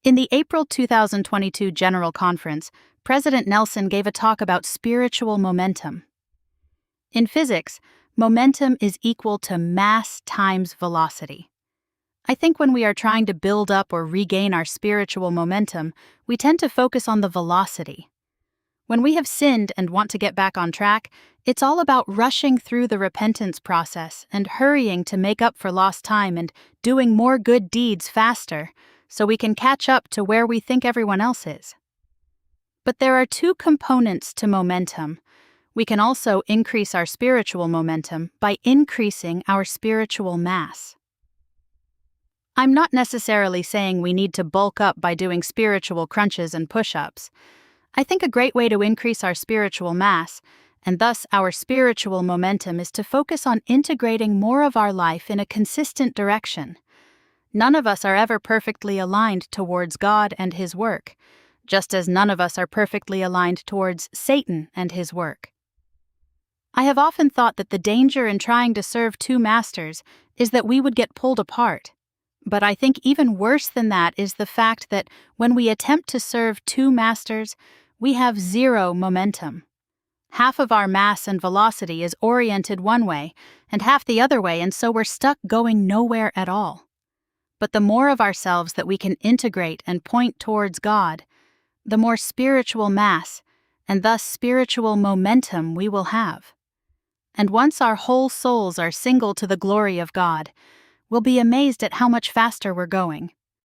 In the April 2022 General Conference, President Nelson gave a talk about spiritual momentum. In physics, momentum is equal to mass times velocity. I think when we are trying to build up or regain our spiritual momentum, we tend to focus on the velocity. When we have sinned and want to get back on track, it's all about rushing through the repentance process and hurrying to make up for lost time and doing more good deeds faster, so we can catch up to where we think everyone else is. But there are two components to momentum. We can also increase our spiritual momentum by increasing our spiritual mass. I'm not necessarily saying we need to bulk up by doing spiritual crunches and push-ups. I think a great way to increase our spiritual mass, and thus our spiritual momentum, is to focus on integrating more of our life in a consistent direction. None of us are ever perfectly aligned towards God and His work, just as none of us are perfectly aligned towards Satan and his work. I have often thought that the danger in trying to serve two masters is that we would get pulled apart. But I think even worse than that is the fact that when we attempt to serve two masters, we have zero momentum. Half of our mass and velocity is oriented one way, and half the other way, and so we're stuck going nowhere at all. But the more of ourselves that we can integrate and point towards God, the more spiritual mass, and thus spiritual momentum, we will have. And once our whole souls are single to the glory of God, we'll be amazed at how much faster we're going.